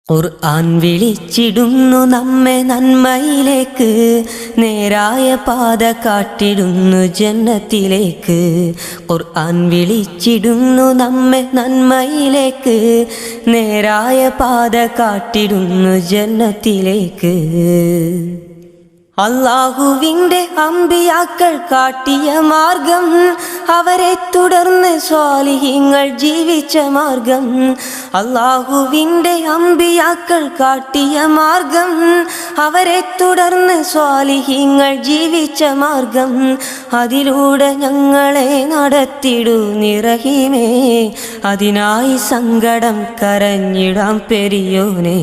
ഖുർആൻ വിളിച്ചിടുന്നു നമ്മെ നന്മയിലേക്ക്, നേരായ പാത കാട്ടിടുന്നു ജന്നത്തിലേക്ക്. ഖുർആൻ വിളിച്ചിടുന്നു നമ്മെ നന്മയിലേക്ക്, നേരായ പാത കാട്ടിടുന്നു ജന്നത്തിലേക്ക്. അല്ലാഹുവിൻ്റെ അമ്പിയാക്കൾ കാട്ടിയ മാർഗം, അവരെ തുടർന്ന് സ്വാലിഹീങ്ങൾ ജീവിച്ച മാർഗം. അല്ലാഹുവിൻ്റെ അമ്പിയാക്കൾ കാട്ടിയ മാർഗം, അവരെ തുടർന്ന് സ്വാലിഹീങ്ങൾ ജീവിച്ച മാർഗം. അതിലൂടെ ഞങ്ങളെ നടത്തിടൂ നിറഹീമേ, അതിനായി സങ്കടം കരഞ്ഞിടാം പെരിയോനെ.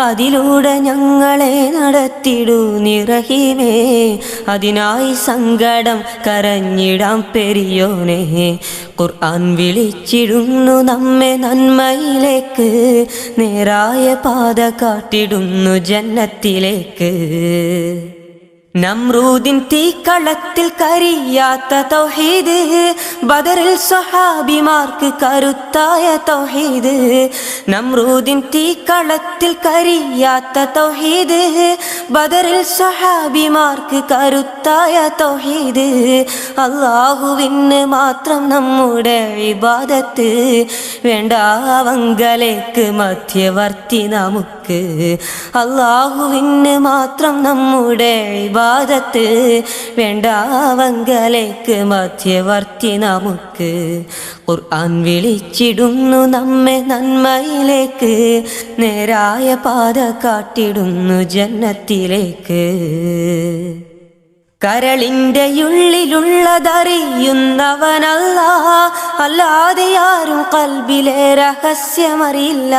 അതിലൂടെ ഞങ്ങളെ നടത്തിടൂ നിറഹീമേ, അതിനായി സങ്കടം കരഞ്ഞിടാം പെരിയോനെ. ഖുർആൻ വിളിച്ചിടുന്നു നമ്മെ നന്മയിലേക്ക്, നേരായ പാത കാട്ടിടുന്നു ജന്നത്തിലേക്ക്. നമ്രൂദിൻ തീക്കളത്തിൽ കരിയാത്ത തൗഹീദ്, ബദറിൽ സ്വഹാബിമാർക്ക് കരുത്തായ തൗഹീദ്. നമ്രൂദിൻ തീക്കളത്തിൽ കരിയാത്ത തൗഹീദ്, ബദറിൽ സ്വഹാബിമാർക്ക് കരുത്തായ തൗഹീദ്. അല്ലാഹുവിന് മാത്രം നമ്മുടെ ഇബാദത്ത്, വേണ്ടാവങ്കലേക്ക് മധ്യവർത്തി നമുക്ക്. അല്ലാഹുവിന് മാത്രം നമ്മുടെ ഇബാദത്ത്, വേണ്ടാവങ്കലേക്ക് മധ്യവർത്തി നമുക്ക്. ഖുർആൻ വിളിച്ചിടുന്നു നമ്മെ നന്മയിലേക്ക്, നേരായ പാത കാട്ടിടുന്നു ജന്നത്തിലേക്ക്. കരളിൻ്റെ ഉള്ളിലുള്ളതറിയുന്നവനല്ലാ, അല്ലാതെ ആരും ഖൽബിലെ രഹസ്യമറിയില്ല.